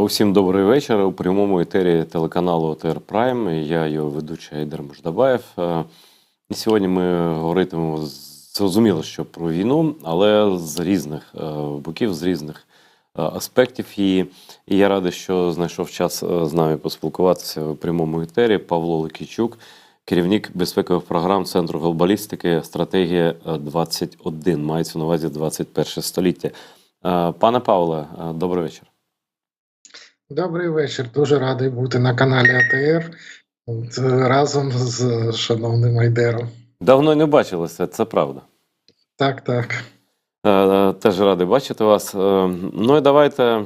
Усім добрий вечір. У прямому етері телеканалу ОТР Прайм. Я його ведучий Айдар Мождабаєв. І сьогодні ми говоритимемо, зрозуміло, що про війну, але з різних боків, з різних аспектів її. І я радий, що знайшов час з нами поспілкуватися у прямому етері Павло Ликійчук, керівник безпекових програм Центру глобалістики «Стратегія 21». Мається на увазі 21 століття. Пане Павле, добрий вечір. Добрий вечір. Дуже радий бути на каналі АТР разом з шановним Айдером. Давно не бачилися, це правда. Так. Теж радий бачити вас. Ну і давайте,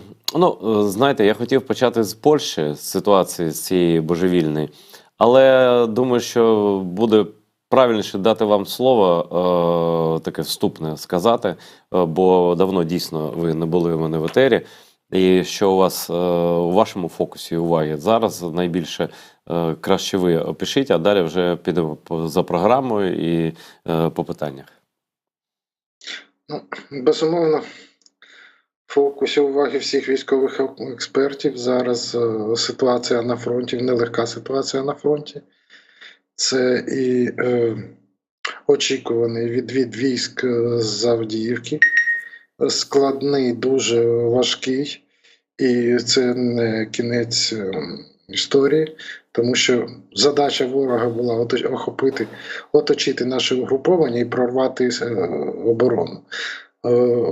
знаєте, я хотів почати з Польщі, з ситуації з цієї божевільної, але думаю, що буде правильніше дати вам слово, таке вступне сказати, бо давно дійсно ви не були у мене в етері. І що у вас у вашому фокусі уваги зараз найбільше, краще ви опишіть, а далі вже підемо за програмою і по питаннях. Безумовно, в фокусі уваги всіх військових експертів зараз ситуація на фронті, нелегка ситуація на фронті. Це і очікуваний відвід військ з Авдіївки, складний, дуже важкий, і це не кінець історії, тому що задача ворога була оточити наше угруповання і прорвати оборону.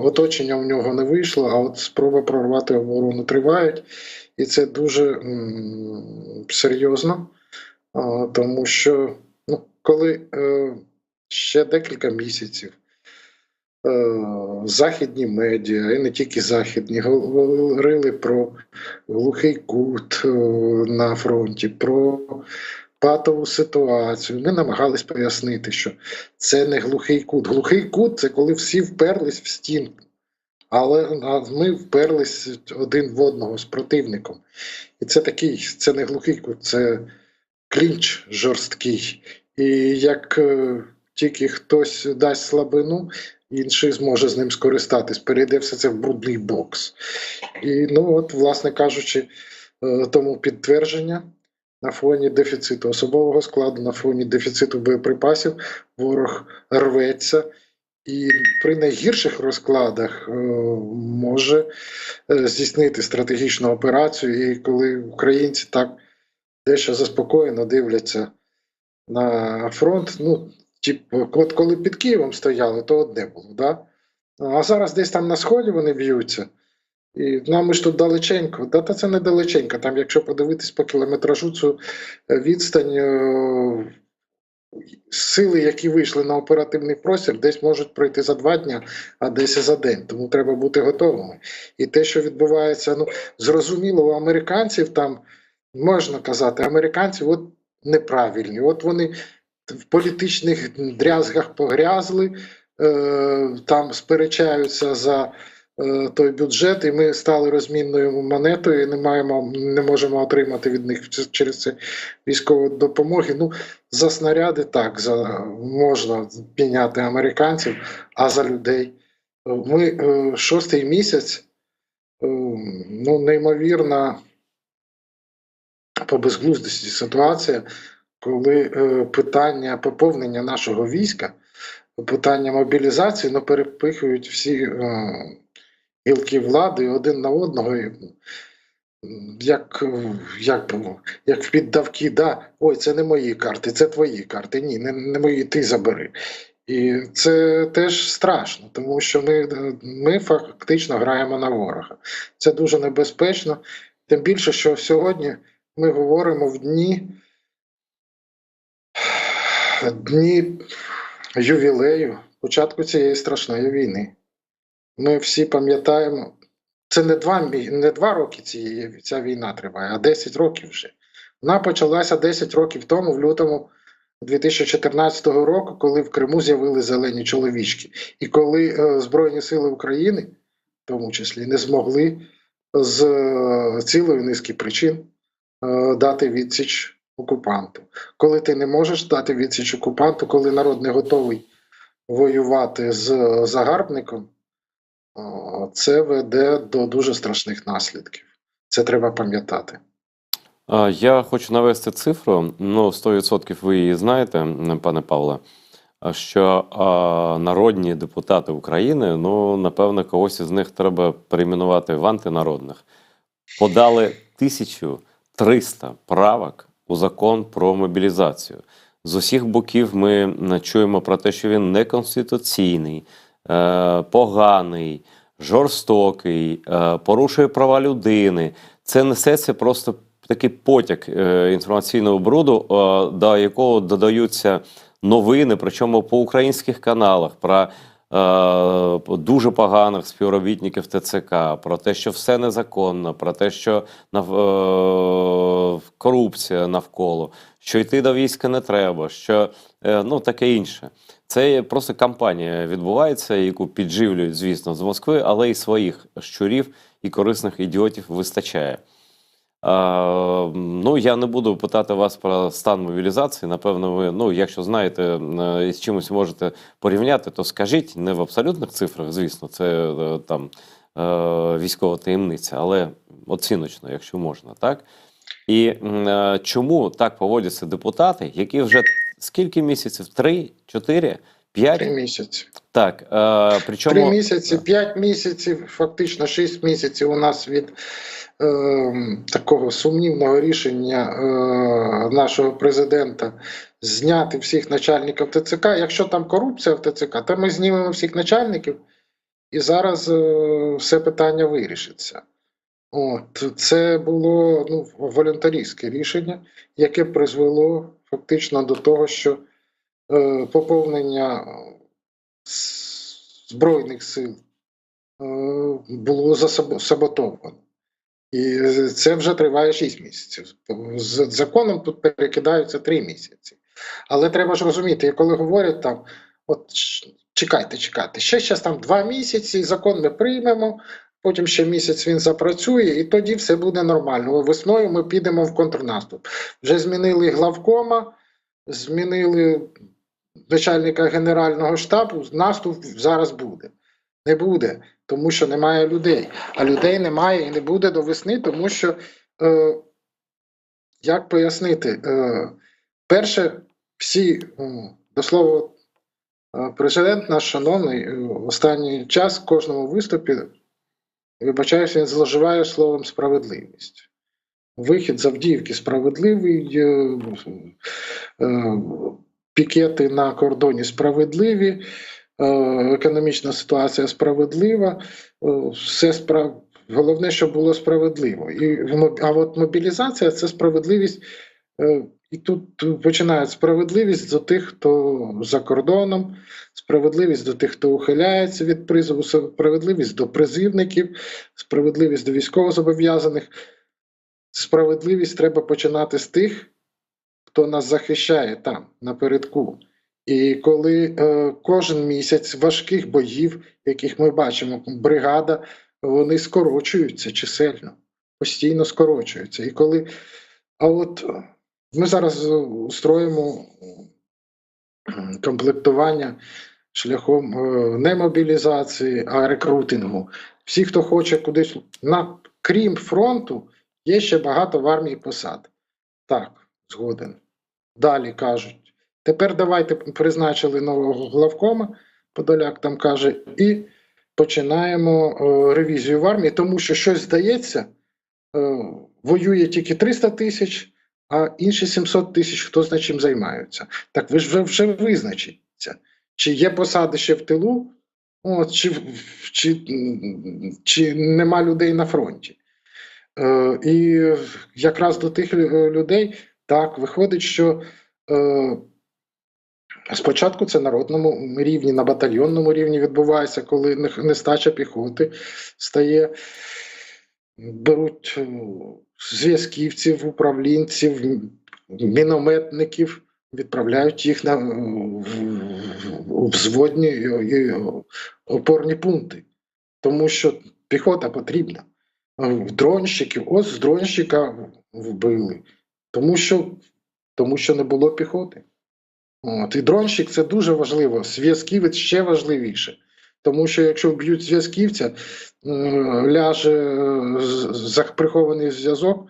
Оточення в нього не вийшло, а от спроби прорвати оборону тривають, і це дуже серйозно, тому що коли ще декілька місяців західні медіа, і не тільки західні, говорили про глухий кут на фронті, про патову ситуацію. Ми намагались пояснити, що це не глухий кут. Глухий кут – це коли всі вперлись в стінку, але ми вперлись один в одного з противником. І це не глухий кут, це клінч жорсткий. І як тільки хтось дасть слабину, інший зможе з ним скористатись, перейде все це в брудний бокс. І, власне кажучи, тому підтвердження на фоні дефіциту особового складу, на фоні дефіциту боєприпасів ворог рветься і при найгірших розкладах може здійснити стратегічну операцію. І коли українці так дещо заспокоєно дивляться на фронт, от коли під Києвом стояли, то одне було, да? А зараз десь там на сході вони б'ються. І ми ж тут далеченько. Та це не далеченько. Там, якщо подивитись по кілометражу цю відстань, сили, які вийшли на оперативний простір, десь можуть пройти за 2 дні, а десь і за день. Тому треба бути готовими. І те, що відбувається, зрозуміло, у американців там, можна казати, американці неправильні. От вони в політичних дрязгах погрязли, там сперечаються за той бюджет, і ми стали розмінною монетою і не можемо отримати від них через це військової допомоги. За снаряди так, можна піняти американців, а за людей. Ми 6-й місяць, неймовірна по безглуздості ситуація, коли питання поповнення нашого війська, питання мобілізації, перепихують всі гілки влади один на одного, як в піддавки, ой, це не мої карти, це твої карти, ні, не мої, ти забери. І це теж страшно, тому що ми фактично граємо на ворога. Це дуже небезпечно, тим більше, що сьогодні ми говоримо в дні ювілею початку цієї страшної війни. Ми всі пам'ятаємо, це не 2 роки ця війна триває, а 10 років вже. Вона почалася 10 років тому, в лютому 2014 року, коли в Криму з'явили зелені чоловічки. І коли Збройні сили України, в тому числі, не змогли з цілої низки причин дати відсіч окупанту. Коли ти не можеш дати відсіч окупанту, коли народ не готовий воювати з загарбником, це веде до дуже страшних наслідків. Це треба пам'ятати. Я хочу навести цифру, 100% ви її знаєте, пане Павле, що народні депутати України, напевно, когось із них треба перейменувати в антинародних, подали 1300 правок у закон про мобілізацію. З усіх боків ми чуємо про те, що він неконституційний, поганий, жорстокий, порушує права людини. Це несеться просто такий потяк інформаційного бруду, до якого додаються новини, причому по українських каналах, про дуже поганих співробітників ТЦК, про те, що все незаконно, про те, що корупція навколо, що йти до війська не треба, що таке інше. Це просто кампанія відбувається, яку підживлюють, звісно, з Москви, але і своїх щурів і корисних ідіотів вистачає. Я не буду питати вас про стан мобілізації. Напевно, ви, якщо знаєте і з чимось можете порівняти, то скажіть, не в абсолютних цифрах, звісно, це там військова таємниця, але оціночно, якщо можна, так? І чому так поводяться депутати, які вже скільки місяців? 3, 4, 5? 3 місяці. Так, причому... 3 місяці, 5 місяців, фактично 6 місяців у нас від такого сумнівного рішення нашого президента зняти всіх начальників ТЦК. Якщо там корупція в ТЦК, то ми знімемо всіх начальників і зараз все питання вирішиться. Це було волюнтаристське рішення, яке призвело фактично до того, що поповнення Збройних сил було саботовано. І це вже триває 6 місяців. З законом тут перекидаються 3 місяці. Але треба ж розуміти, коли говорять там, чекайте, ще зараз там 2 місяці, закон ми приймемо, потім ще місяць він запрацює, і тоді все буде нормально. Весною ми підемо в контрнаступ. Вже змінили главкома, змінили начальника Генерального штабу, наступ зараз буде. Не буде, тому що немає людей. А людей немає і не буде до весни, тому що, як пояснити, перше, всі, до слова, президент наш шановний, останній час в кожному виступі, вибачаюся, він зловживає словом справедливість. Вихід з Авдіївки справедливий, пікети на кордоні справедливі, економічна ситуація справедлива, головне, щоб було справедливо. А от мобілізація – це справедливість, і тут починає справедливість до тих, хто за кордоном, справедливість до тих, хто ухиляється від призову, справедливість до призивників, справедливість до військовозобов'язаних. Справедливість треба починати з тих, хто нас захищає там, напередку. І коли кожен місяць важких боїв, яких ми бачимо, бригада, вони скорочуються чисельно, постійно скорочуються. І коли, ми зараз устроїмо комплектування шляхом не мобілізації, а рекрутингу. Всі, хто хоче кудись, крім фронту, є ще багато в армії посад. Так, згоден. Далі кажуть, тепер давайте призначили нового главкома, Подоляк там каже, і починаємо ревізію в армії, тому що щось здається, воює тільки 300 тисяч, а інші 700 тисяч хто зна чим займаються. Так ви ж вже визначіться, чи є посади ще в тилу, чи нема людей на фронті. І якраз до тих людей, так, виходить, що спочатку це на народному рівні, на батальйонному рівні відбувається, коли нестача піхоти стає, беруть зв'язківців, управлінців, мінометників, відправляють їх на взводні і опорні пункти, тому що піхота потрібна. Дронщиків, з дронщика вбили, тому що не було піхоти. І дронщик – це дуже важливо, зв'язківець ще важливіше. Тому що якщо вб'ють зв'язківця, ляже прихований зв'язок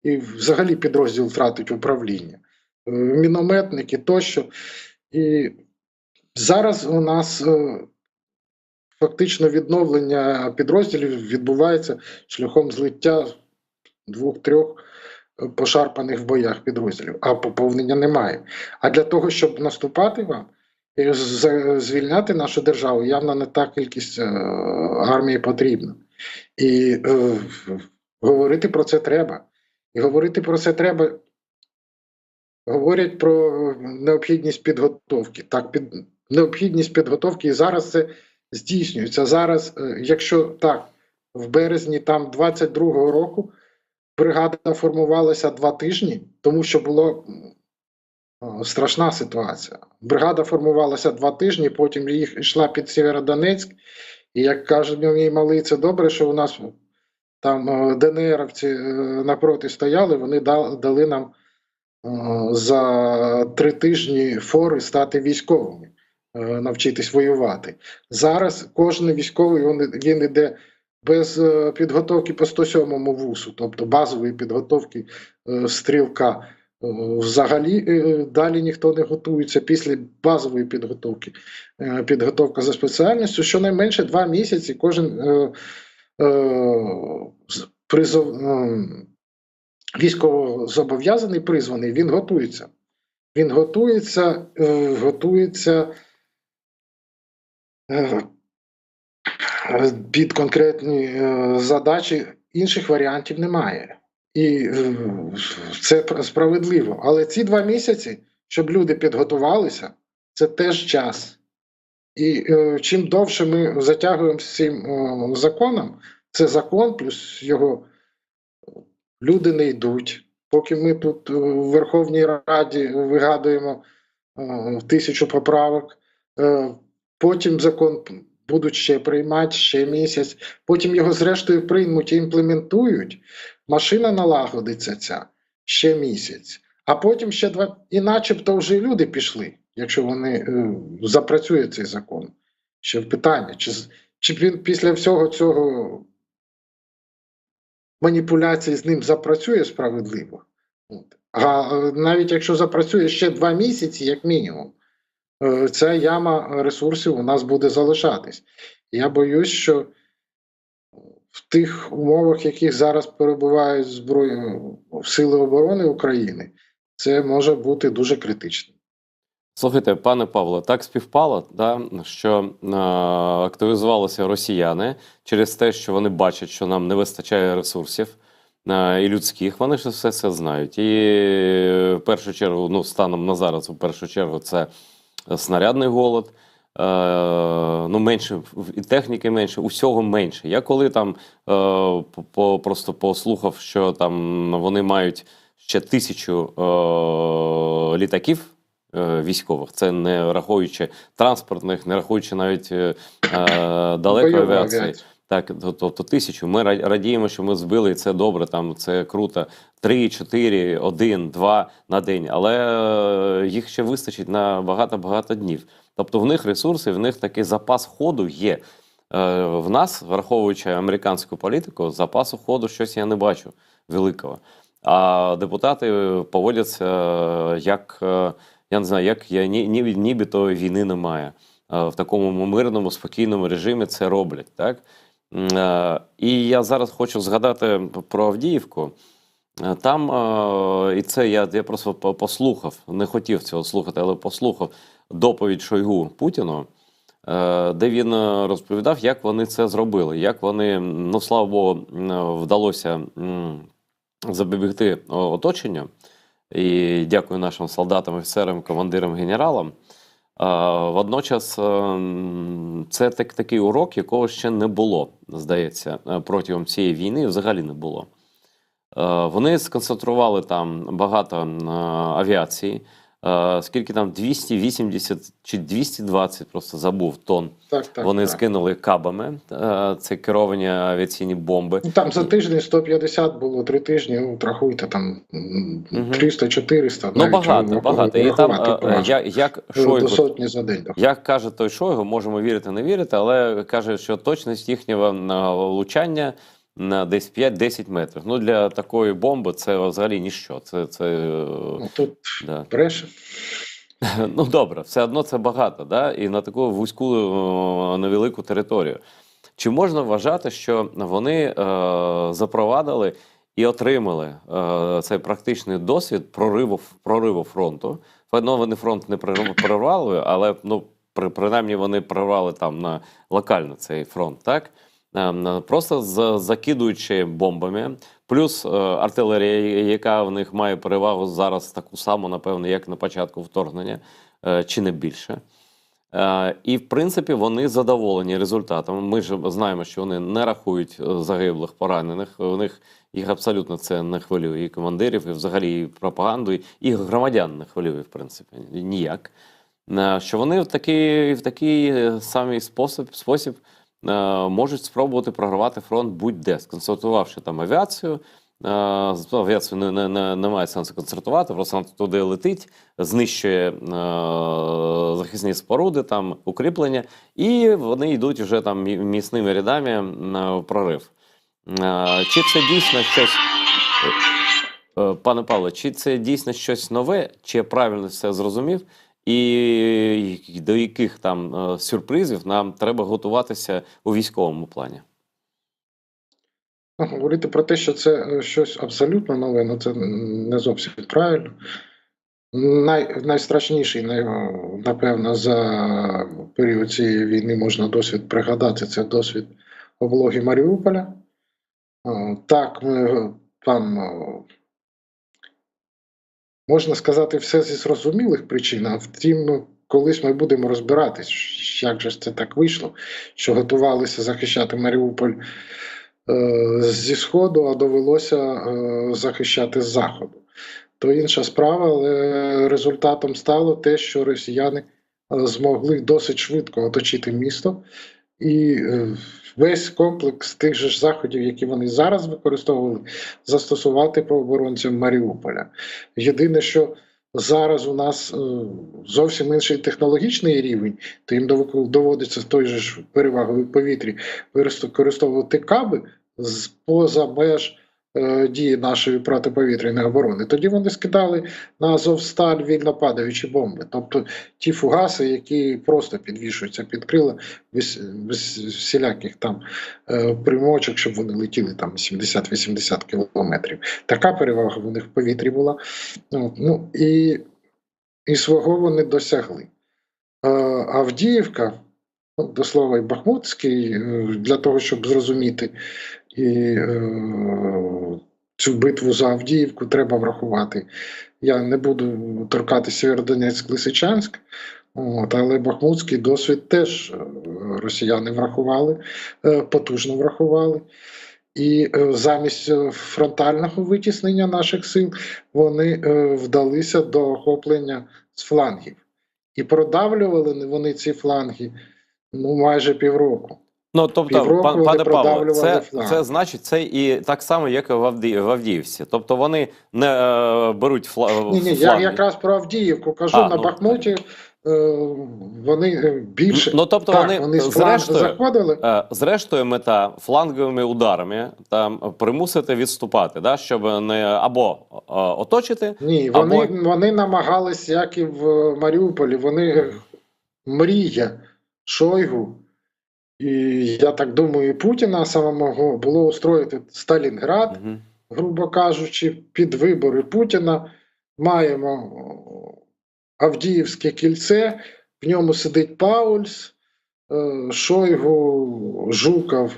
і взагалі підрозділ втратить управління. Мінометники тощо. І зараз у нас фактично відновлення підрозділів відбувається шляхом злиття 2-3 пошарпаних в боях підрозділів, а поповнення немає. А для того, щоб наступати вам і звільняти нашу державу, явно не та кількість армії потрібна. І говорити про це треба. І говорити про це треба. Говорять про необхідність підготовки. Так, необхідність підготовки, і зараз це здійснюється. Зараз, якщо так, в березні там 22-го року бригада формувалася 2 тижні, тому що була страшна ситуація. Бригада формувалася 2 тижні, потім їх йшла під Сєвєродонецьк, і як каже мій малий, це добре, що у нас там ДНРівці напроти стояли, вони дали нам за 3 тижні фори стати військовими, навчитись воювати. Зараз кожен військовий, він іде без підготовки по 107-му вусу, тобто базової підготовки стрілка. Взагалі далі ніхто не готується після базової підготовки. Підготовка за спеціальністю, щонайменше 2 місяці кожен військовозобов'язаний, призваний, він готується. Він готується під конкретні задачі, інших варіантів немає. І це справедливо. Але ці 2 місяці, щоб люди підготувалися, це теж час. І чим довше ми затягуємо з цим законом, це закон, плюс його люди не йдуть. Поки ми тут у Верховній Раді вигадуємо 1000 поправок, потім закон будуть ще приймати, ще місяць, потім його зрештою приймуть і імплементують, машина налагодиться ця ще місяць, а потім ще 2, і начебто вже і люди пішли, якщо вони запрацює цей закон. Ще питання, чи він після всього цього маніпуляції з ним запрацює справедливо. А навіть якщо запрацює ще 2 місяці, як мінімум, ця яма ресурсів у нас буде залишатись. Я боюсь, що в тих умовах, в яких зараз перебувають Сили оборони України, це може бути дуже критично. Слухайте, пане Павло, так співпало, да, що активізувалися росіяни через те, що вони бачать, що нам не вистачає ресурсів і людських, вони ж все це знають. І в першу чергу, ну, станом на зараз, в першу чергу, це снарядний голод, ну, менше, і техніки менше, усього менше. Я коли там просто послухав, що там вони мають ще 1000 літаків, військових, це не враховуючи транспортних, не рахуючи навіть далекої авіації. Так, тобто 1000. Ми радіємо, що ми збили, і це добре, там це круто. 3, 4, 1, 2 на день, але їх ще вистачить на багато-багато днів. Тобто в них ресурси, в них такий запас ходу є. В нас, враховуючи американську політику, запасу ходу щось я не бачу великого. А депутати поводяться як, я не знаю, як нібито війни немає. В такому мирному, спокійному режимі це роблять, так? І я зараз хочу згадати про Авдіївку. Там, і це я просто послухав, не хотів цього слухати, але послухав доповідь Шойгу Путіну, де він розповідав, як вони це зробили, як вони, ну, слава Богу, вдалося запобігти оточенню. І дякую нашим солдатам, офіцерам, командирам, генералам. Водночас це такий урок, якого ще не було, здається, протягом цієї війни, взагалі не було. Вони сконцентрували там багато авіації, скільки там 280 чи 220, просто забув, тонн. Так. Вони скинули кабами. Це керовані авіаційні бомби. Ну, там за тиждень 150 було, 3 тижні, от рахуйте, там 300-400. Ну, навіть багато. І там, важко. як До Шойгу, сотні за день. як каже той Шойгу, можемо вірити, не вірити, але каже, що точність їхнього влучання на десь 5-10 метрів. Ну, для такої бомби це взагалі ніщо. Ну, тут Да. бреше. Ну, добре, все одно це багато, да? І на таку вузьку, невелику територію. Чи можна вважати, що вони запровадили і отримали цей практичний досвід прориву фронту? Певно, вони фронт не прорвали, але ну, принаймні вони прорвали там локально цей фронт, так? Просто закидуючи бомбами, плюс артилерія, яка в них має перевагу зараз таку саму, напевно, як на початку вторгнення, чи не більше. І, в принципі, вони задоволені результатом. Ми ж знаємо, що вони не рахують загиблих, поранених. У них їх абсолютно це не хвилює. І командирів, і взагалі і пропаганду, і громадян не хвилює, в принципі, ніяк. Що вони в такий самий спосіб можуть спробувати програвати фронт будь-де, сконцентрувавши там авіацію. Авіацію немає сенсу концентрувати, просто туди летить, знищує захисні споруди, там укріплення, і вони йдуть вже там міцними рядами в прорив. Чи це дійсно щось, пане Павле, чи це дійсно щось нове, чи я правильно все зрозумів, і до яких там сюрпризів нам треба готуватися у військовому плані? Говорити про те, що це щось абсолютно нове, ну це не зовсім правильно. Найстрашніший, напевно, за період цієї війни можна досвід пригадати, це досвід облоги Маріуполя. Так, ми там, можна сказати, все зі зрозумілих причин, а втім, колись ми будемо розбиратись, як же це так вийшло, що готувалися захищати Маріуполь зі Сходу, а довелося захищати з Заходу. То інша справа, але результатом стало те, що росіяни змогли досить швидко оточити місто, і весь комплекс тих же ж заходів, які вони зараз використовували, застосувати по оборонцям Маріуполя. Єдине, що зараз у нас зовсім інший технологічний рівень, то їм доводиться з той же ж перевагою в повітрі використовувати каби поза меж дії нашої протиповітряної оборони. Тоді вони скидали на Азовсталь вільно падаючі бомби. Тобто ті фугаси, які просто підвішуються під крила без всіляких там примочок, щоб вони летіли там 70-80 кілометрів. Така перевага в них в повітрі була. Ну, і свого вони досягли. Авдіївка, до слова, і Бахмутський, для того, щоб зрозуміти і цю битву за Авдіївку треба врахувати. Я не буду торкати Сєвєродонецьк, Лисичанськ, але Бахмутський досвід теж росіяни врахували, потужно врахували. І замість фронтального витіснення наших сил вони вдалися до охоплення з флангів. І продавлювали вони ці фланги майже півроку. Ну, тобто, пане Павло, це значить, це і так само, як і в Авдіївці. Тобто вони не беруть фланги. Ні, я якраз про Авдіївку кажу, на Бахмуті вони більше. Ну, тобто так, вони заходили. Зрештою, мета фланговими ударами там примусити відступати, да, щоб не або оточити. Ні, вони намагались, як і в Маріуполі, вони мрія Шойгу, і я так думаю, і Путіна самого було устроїти Сталінград, грубо кажучи, під вибори Путіна. Маємо Авдіївське кільце, в ньому сидить Паульс, Шойгу, Жуков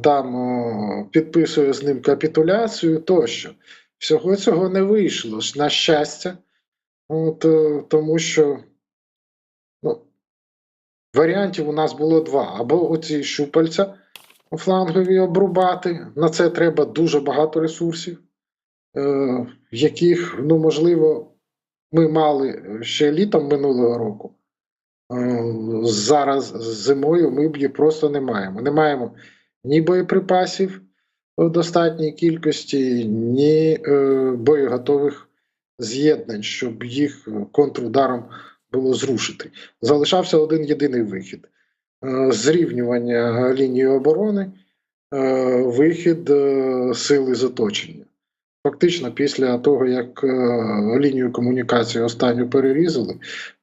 там підписує з ним капітуляцію тощо. Всього цього не вийшло, на щастя, тому що варіантів у нас було два. Або оці щупальця флангові обрубати, на це треба дуже багато ресурсів, яких, можливо, ми мали ще літом минулого року. Зараз зимою ми б її просто не маємо. Не маємо ні боєприпасів в достатній кількості, ні боєготових з'єднань, щоб їх контрударом було зрушити. Залишався один єдиний вихід: зрівнювання лінії оборони, вихід сили з оточення. Фактично, після того, як лінію комунікації останню перерізали,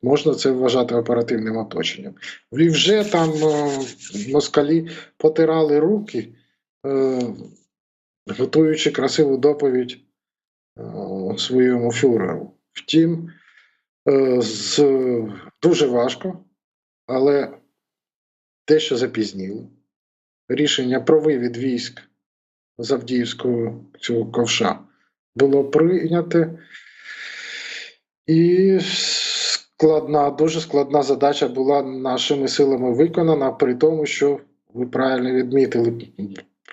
можна це вважати оперативним оточенням. І вже там москалі потирали руки, готуючи красиву доповідь своєму фюреру. Втім, дуже важко, але дещо запізніло. Рішення про вивід військ з Авдіївського цього ковша було прийняте, і дуже складна задача була нашими силами виконана, при тому, що ви правильно відмітили,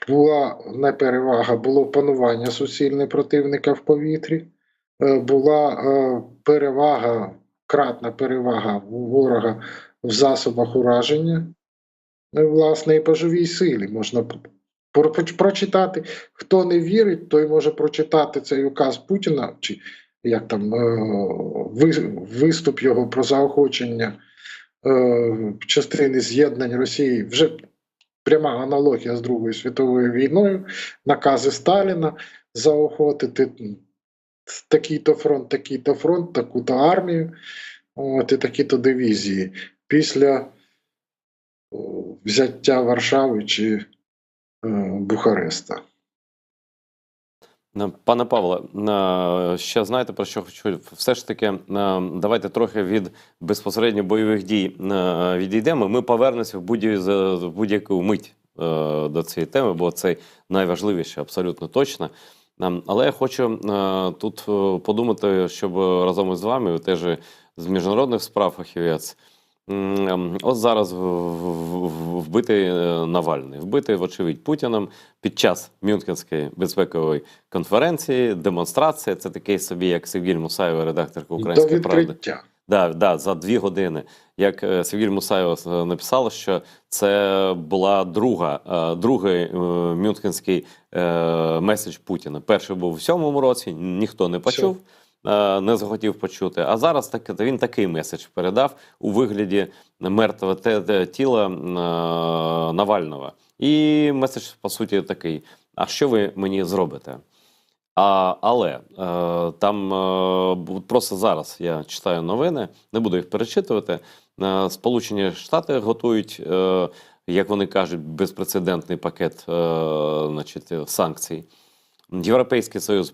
була не перевага, було панування суцільне противника в повітрі, була перевага, кратна перевага у ворога в засобах ураження, власне, і по живій силі. Можна прочитати. Хто не вірить, той може прочитати цей указ Путіна, чи як там виступ його про заохочення частини з'єднань Росії. Вже пряма аналогія з Другою світовою війною, накази Сталіна заохотити такий-то фронт, таку-то армію, і такі-то дивізії. Після взяття Варшави чи Бухареста. Пане Павле, ще знаєте, про що хочу? Все ж таки, давайте трохи від безпосередньо бойових дій відійдемо. Ми повернемося в будь-яку мить до цієї теми, бо це найважливіше, абсолютно точно. Але я хочу тут подумати, щоб разом із вами, ви теж з міжнародних справ фахівець, от зараз вбитий Навальний, вбитий, вочевидь, Путіним під час Мюнхенської безпекової конференції, демонстрація. Це такий собі, як Севгіль Мусаєва, редакторка «Української правди». Да, за 2 години. Як Севгіль Мусаєва написала, що це була другий мюнхенський меседж Путіна. Перший був у 7-му році, ніхто не почув. Не захотів почути. А зараз він такий меседж передав у вигляді мертвого тіла Навального. І меседж, по суті, такий: а що ви мені зробите? Але там просто зараз я читаю новини, не буду їх перечитувати. Сполучені Штати готують, як вони кажуть, безпрецедентний пакет санкцій. Європейський Союз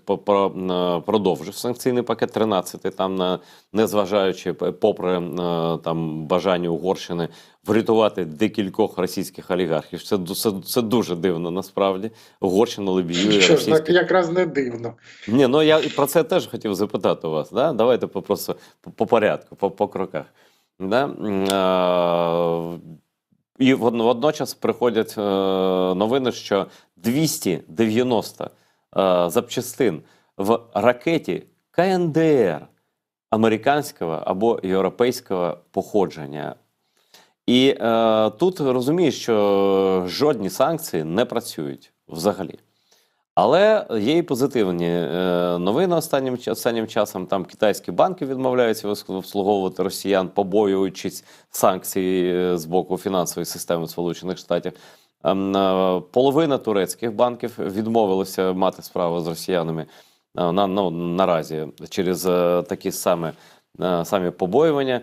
продовжив санкційний пакет 13-й, там, незважаючи, попри там бажання Угорщини врятувати декількох російських олігархів. Це дуже дивно, насправді. Угорщина лобіює російських... Якраз не дивно. Ні, ну я про це теж хотів запитати у вас. Да? Давайте просто по порядку, по кроках. Да? І водночас приходять новини, що 290 запчастин в ракеті КНДР американського або європейського походження. І тут розумієш, що жодні санкції не працюють взагалі. Але є і позитивні новини останнім часом. Там китайські банки відмовляються обслуговувати росіян, побоюючись санкцій з боку фінансової системи Сполучених Штатів. Половина турецьких банків відмовилася мати справу з росіянами наразі через такі самі побоювання.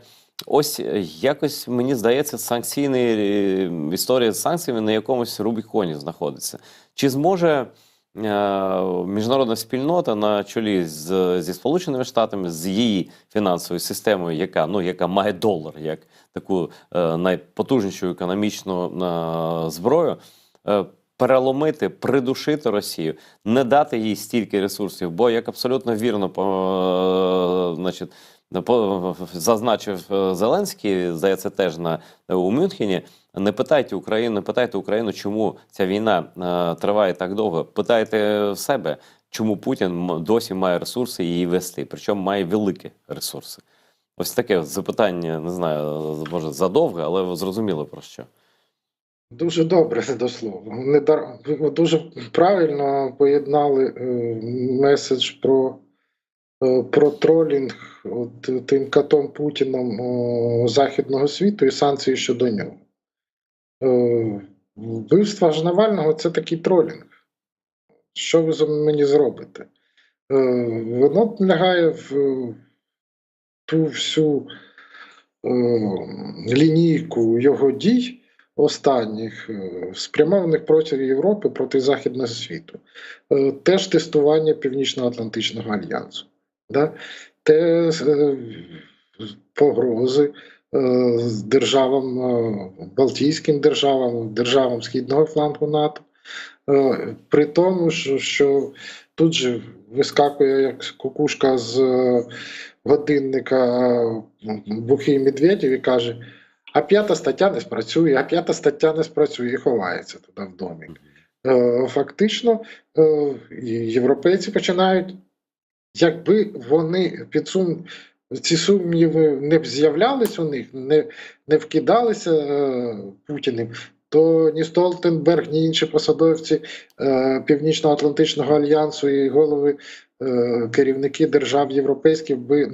Ось якось, мені здається, історія з санкціями на якомусь Рубіконі знаходиться. Чи зможе міжнародна спільнота на чолі зі Сполученими Штатами, з її фінансовою системою, яка має долар як таку найпотужнішу економічну зброю, переломити, придушити Росію, не дати їй стільки ресурсів, бо, як абсолютно вірно зазначив Зеленський, здається, теж у Мюнхені: не питайте Україну, чому ця війна триває так довго. Питайте в себе, чому Путін досі має ресурси її вести, причому має великі ресурси. Ось таке от запитання, не знаю, може задовге, але ви зрозуміли про що. Дуже добре, до слова. Ви дуже правильно поєднали меседж про тролінг тим котом Путіном Західного світу і санкції щодо нього. Вбивство ж Навального – це такий тролінг. Що ви мені зробите? Воно лягає в ту всю лінійку його дій останніх, спрямованих проти Європи, проти Західного світу. Теж тестування Північно-Атлантичного альянсу. Да? Те погрози державам, Балтійським державам, державам Східного флангу НАТО. При тому, що тут же вискакує як кукушка з годинника Бухий Медведєв і каже: а 5 стаття не спрацює, а 5 стаття не спрацює, і ховається туди в домик. Фактично, європейці починають, якби вони ці сумніви не з'являлись у них, не вкидалися Путіним, то ні Столтенберг, ні інші посадовці Північно-Атлантичного альянсу і голови керівники держав європейських би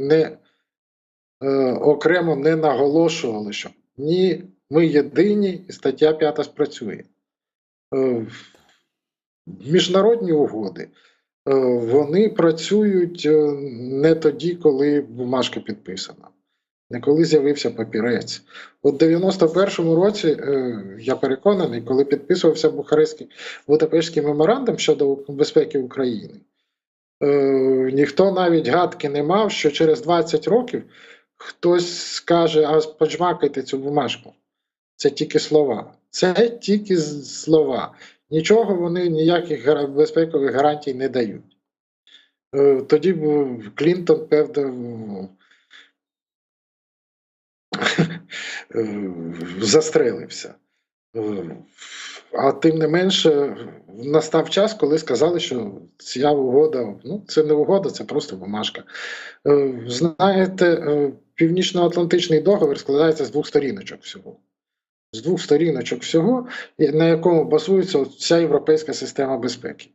окремо не наголошували, що ні, ми єдині, і стаття 5 спрацює. Міжнародні угоди, вони працюють не тоді, коли бумажка підписана, не коли з'явився папірець. От в 91-му році, я переконаний, коли підписувався Будапештський меморандум щодо безпеки України, ніхто навіть гадки не мав, що через 20 років хтось скаже: а поджмакайте цю бумажку. Це тільки слова. Це тільки слова. Нічого вони, ніяких безпекових гарантій не дають. Тоді Клінтон, певно, застрелився. А тим не менше, настав час, коли сказали, що ця угода, це не угода, це просто бумажка. Знаєте, Північно-Атлантичний договір складається з 2 сторіночок всього. З 2 сторіночок всього, на якому базується вся європейська система безпеки.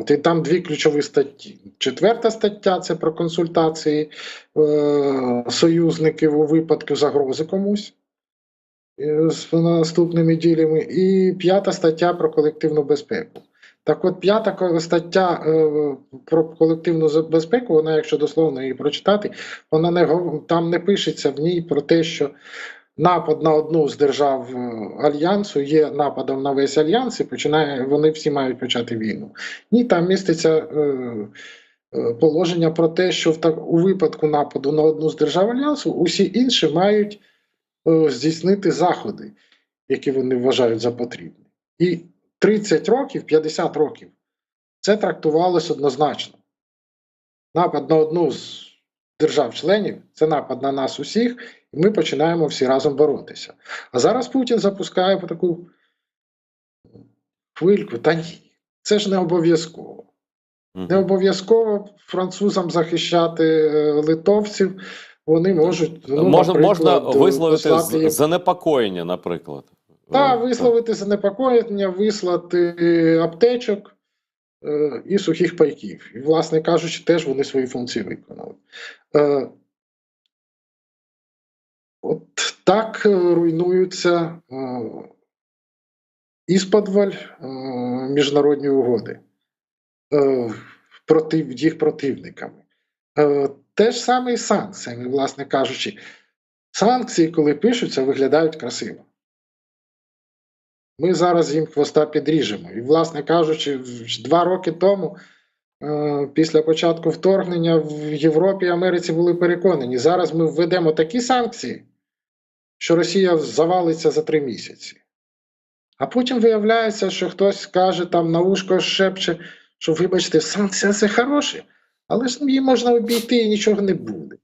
І там 2 ключові статті. 4 стаття – це про консультації союзників у випадку загрози комусь з наступними ділями. І 5 стаття про колективну безпеку. Так от 5 стаття про колективну безпеку, вона, якщо дословно її прочитати, там не пишеться в ній про те, що напад на одну з держав Альянсу є нападом на весь Альянс і вони всі мають почати війну. Ні, там міститься положення про те, що у випадку нападу на одну з держав Альянсу усі інші мають здійснити заходи, які вони вважають за потрібне. І 30 років, 50 років це трактувалось однозначно. Напад на одну з держав-членів – це напад на нас усіх, і ми починаємо всі разом боротися. А зараз Путін запускає таку хвильку: та ні, це ж не обов'язково. Не обов'язково французам захищати литовців, вони можуть, можна висловити занепокоєння, наприклад. Так, висловити занепокоєння, вислати аптечок і сухих пайків. І, власне кажучи, теж вони свої функції виконали. От так руйнуються ісподволь міжнародні угоди їх противниками. Те ж саме і з санкціями, власне кажучи. Санкції, коли пишуться, виглядають красиво. Ми зараз їм хвоста підріжемо. І, власне кажучи, 2 роки тому, після початку вторгнення, в Європі і Америці були переконані: зараз ми введемо такі санкції, що Росія завалиться за 3 місяці. А потім виявляється, що хтось каже, там на вушко шепче, що, вибачте, санкція – це хороше, але ж її можна обійти і нічого не буде.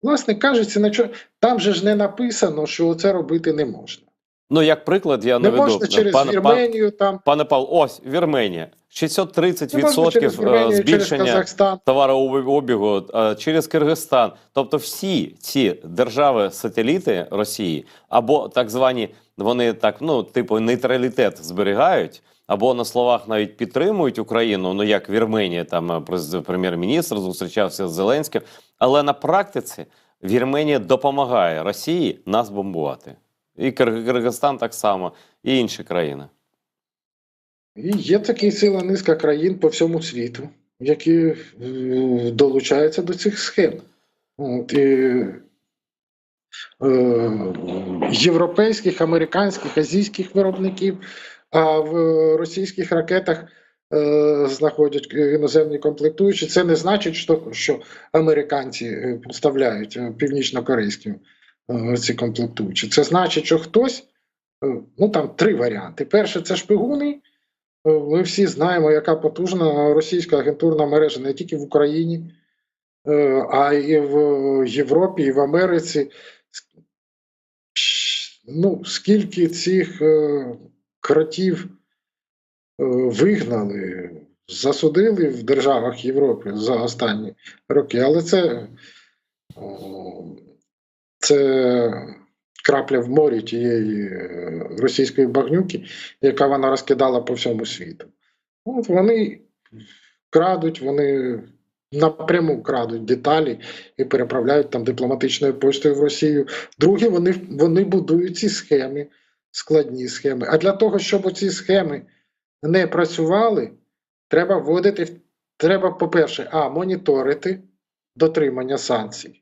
Власне кажучи, там же ж не написано, що це робити не можна. Ну, як приклад, я Не наведу. можна через Пане Вірменію там, Пане Павло, ось Вірменія. не можна 630% через Вірменію, через збільшення Казахстан. товарообігу через Киргизстан. Тобто всі ці держави-сателіти Росії, або так звані, вони так, ну, типу, нейтралітет зберігають, або на словах навіть підтримують Україну, ну, як Вірменія, там прем'єр-міністр зустрічався з Зеленським, але на практиці Вірменія допомагає Росії нас бомбувати. І Киргизстан так само, і інші країни. І є така ціла низка країн по всьому світу, які долучаються до цих схем. От, європейських, американських, азійських виробників, а в російських ракетах знаходять іноземні комплектуючі. Це не значить, що американці поставляють північно-корейські ці комплектуючі. Це значить, що хтось, ну там три варіанти. Перше, це шпигуни. Ми всі знаємо, яка потужна російська агентурна мережа не тільки в Україні, а й в Європі, і в Америці. Ну, скільки цих кротів вигнали, засудили в державах Європи за останні роки, але це крапля в морі тієї російської багнюки, яка вона розкидала по всьому світу. От вони крадуть, вони напряму крадуть деталі і переправляють там дипломатичною поштою в Росію. Друге, вони будують ці схеми, складні схеми. А для того, щоб ці схеми не працювали, треба по-перше, моніторити дотримання санкцій.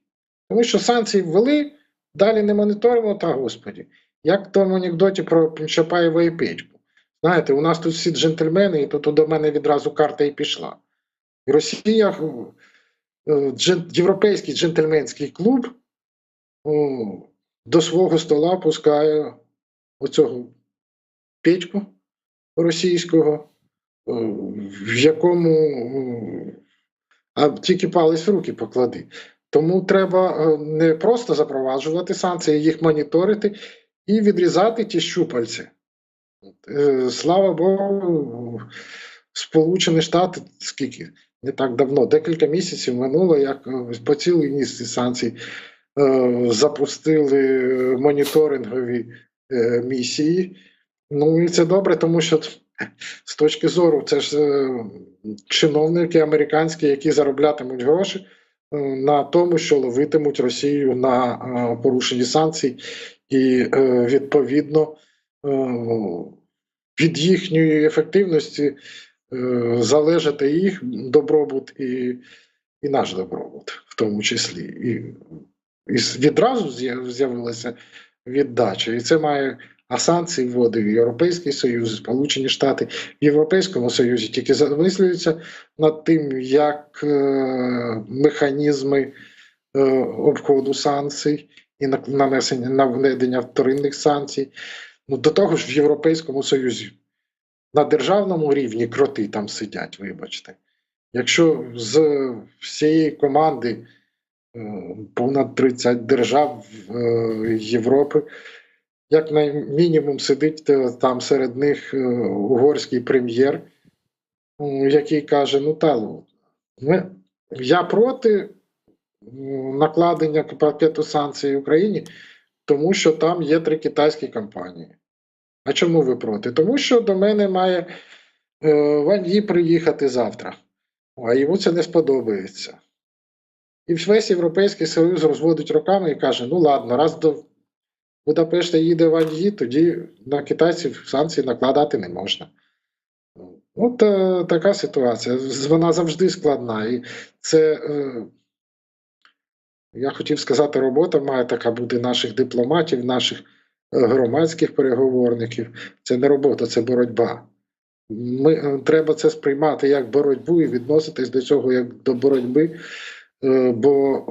Тому що санкції ввели, далі не моніторимо, та господі. Як в тому анекдоті про Чапаєва і Петьку. Знаєте, у нас тут всі джентльмени, і тут до мене відразу карта і пішла. І Росія, європейський джентльменський клуб до свого стола пускає оцього Петьку російського, в якому тільки палець в руки поклади. Тому треба не просто запроваджувати санкції, їх моніторити і відрізати ті щупальці. Слава Богу, Сполучені Штати, скільки? Не так давно, декілька місяців минуло, як по цілій низці санкцій запустили моніторингові місії. Ну і це добре, тому що з точки зору, це ж чиновники американські, які зароблятимуть гроші на тому, що ловитимуть Росію на порушенні санкцій, і відповідно від їхньої ефективності залежати їх добробут і наш добробут, в тому числі. І відразу з'явилася віддача. І це має, санкції вводив Європейський Союз, Сполучені Штати. В Європейському Союзі тільки замислюються над тим, як механізми обходу санкцій і наведення вторинних санкцій. Ну, до того ж в Європейському Союзі на державному рівні кроти там сидять, вибачте. Якщо з всієї команди понад 30 держав Європи, як мінімум сидить там серед них угорський прем'єр, який каже, ну талу, я проти накладення пакету санкцій Україні, тому що там є 3 китайські компанії. А чому ви проти? Тому що до мене має Ван Ї приїхати завтра, а йому це не сподобається. І весь Європейський Союз розводить руками і каже, ну ладно, раз до Будапешта їде Ван Ї, тоді на китайців санкції накладати не можна. От така ситуація. Вона завжди складна. І це, я хотів сказати, робота має така бути наших дипломатів, наших громадських переговорників. Це не робота, це боротьба. Треба це сприймати як боротьбу і відноситись до цього як до боротьби, бо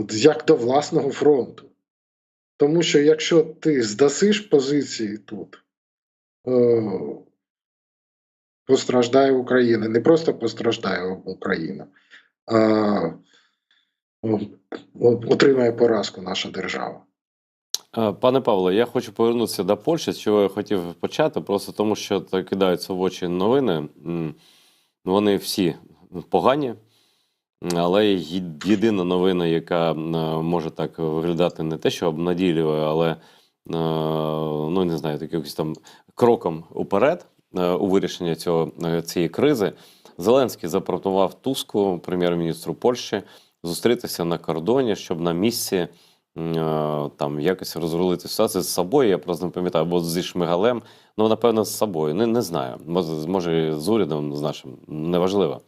як до власного фронту. Тому що якщо ти здасиш позиції тут, постраждає Україна. Не просто постраждає Україна, а отримає поразку наша держава. Пане Павло, я хочу повернутися до Польщі, з чого я хотів почати, просто тому що так кидаються в очі новини. Вони всі погані, але єдина новина, яка може так виглядати не те, що обнадійливою, але ну не знаю, якимось там кроком уперед у вирішення цієї кризи. Зеленський запропонував Туску, прем'єр-міністру Польщі, зустрітися на кордоні, щоб на місці там якось розрулити ситуацію з собою. Я просто не пам'ятаю, або зі Шмигалем, ну напевно з собою. Не знаю. Може з урядом з нашим, неважливо.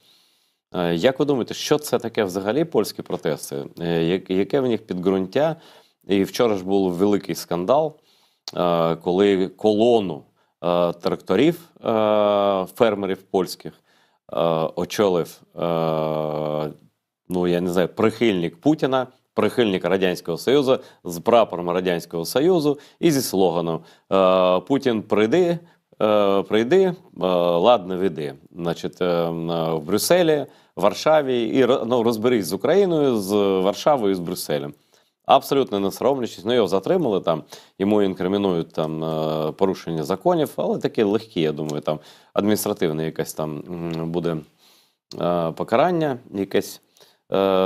Як ви думаєте, що це таке взагалі польські протести? Яке в них підґрунтя? І вчора ж був великий скандал, коли колону тракторів фермерів польських очолив, ну я не знаю, прихильник Путіна, прихильник Радянського Союзу з прапором Радянського Союзу і зі слоганом «Путін прийди, ладно, веди». Значить, в Брюсселі, Варшаві і розберись з Україною, з Варшавою і з Брюсселем. Абсолютно не соромлячись. Ну, його затримали там, йому інкримінують там порушення законів, але такі легкі, я думаю, там адміністративне якесь там буде покарання якесь.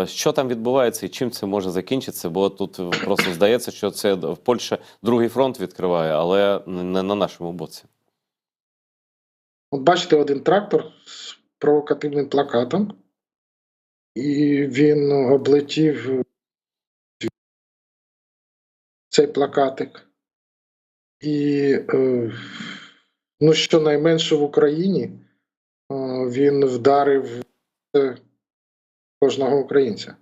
Що там відбувається і чим це може закінчитися? Бо тут просто здається, що це Польща другий фронт відкриває, але не на нашому боці. От бачите, один трактор з провокативним плакатом, і він облетів цей плакатик. І, ну, щонайменше в Україні він вдарив кожного українця.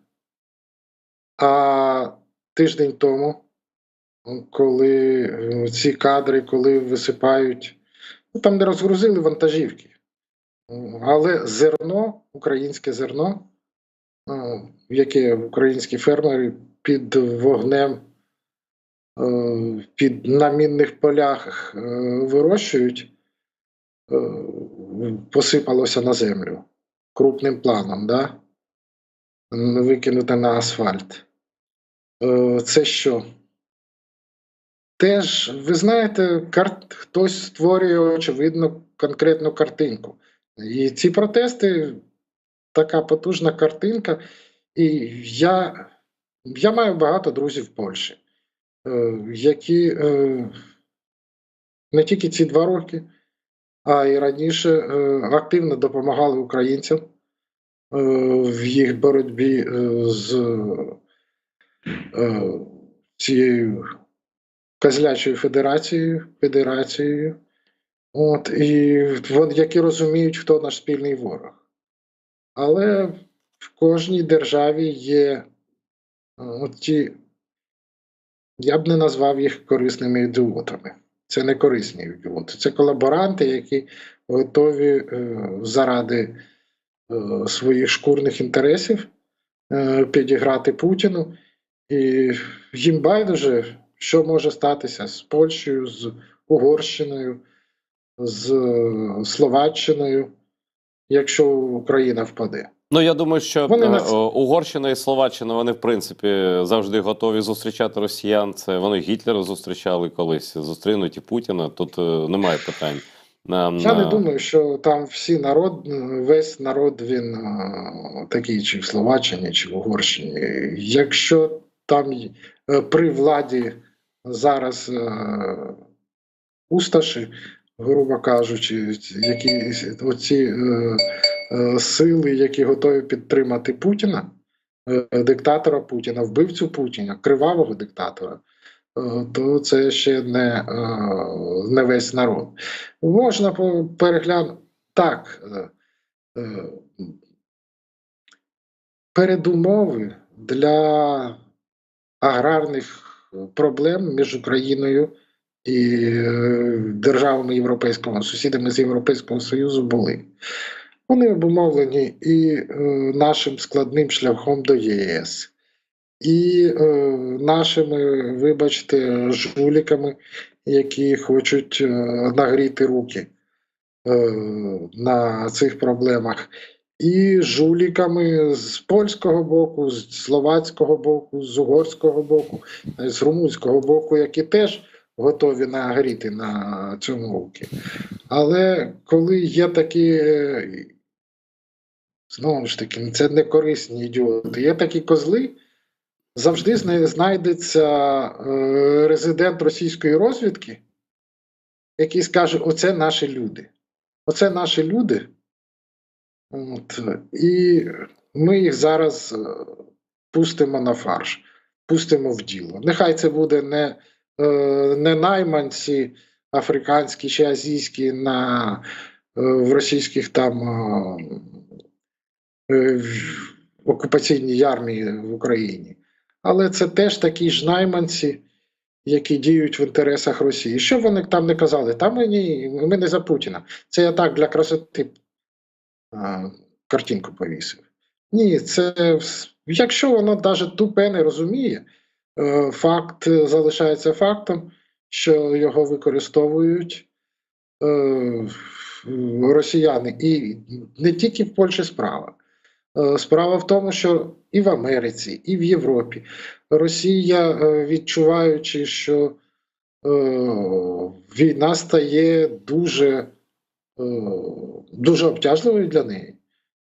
А тиждень тому, коли ці кадри, коли висипають, ну, там не розгрузили вантажівки, але зерно, українське зерно, яке українські фермери під вогнем, на мінних полях вирощують, посипалося на землю крупним планом, да? Викинуте на асфальт. Це що? Теж, ви знаєте, хтось створює, очевидно, конкретну картинку. І ці протести така потужна картинка. І я маю багато друзів в Польщі, які не тільки ці 2 роки, а й раніше активно допомагали українцям в їх боротьбі з цією козлячою федерацією. От, і які розуміють, хто наш спільний ворог. Але в кожній державі є ті, я б не назвав їх корисними ідіотами. Це не корисні ідіоти. Це колаборанти, які готові заради своїх шкурних інтересів підіграти Путіну. І їм байдуже, що може статися з Польщею, з Угорщиною, з Словаччиною, якщо Україна впаде. Ну, я думаю, що Угорщина і Словаччина, вони, в принципі, завжди готові зустрічати росіян. Це вони Гітлера зустрічали колись, зустрінуть і Путіна, тут немає питань. Я не думаю, що там весь народ, він такий, чи в Словаччині, чи в Угорщині. Якщо там при владі зараз пустоші, грубо кажучи, оці сили, які готові підтримати Путіна, диктатора Путіна, вбивцю Путіна, кривавого диктатора, то це ще не весь народ. Можна переглянути так. Передумови для аграрних проблем між Україною і державами Європейського, сусідами з Європейського Союзу були. Вони обумовлені і нашим складним шляхом до ЄС, і нашими, вибачте, жуліками, які хочуть нагріти руки на цих проблемах. і жуліками з польського боку, з словацького боку, з угорського боку, з румунського боку, які теж готові нагріти на цьому руки. Але коли є такі, знову ж таки, це не корисні ідіоти, є такі козли, завжди знайдеться резидент російської розвідки, який скаже: оце наші люди. Оце наші люди. От, і ми їх зараз пустимо на фарш, пустимо в діло. Нехай це буде не найманці африканські чи азійські в російських там окупаційній армії в Україні, але це теж такі ж найманці, які діють в інтересах Росії. Що вони там не казали? Там ми не за Путіна. Це я так для красоти картинку повісив. Ні, це якщо воно навіть тупе не розуміє, факт залишається фактом, що його використовують росіяни. І не тільки в Польщі справа. Справа в тому, що і в Америці, і в Європі Росія, відчуваючи, що війна стає дуже обтяжливою для неї,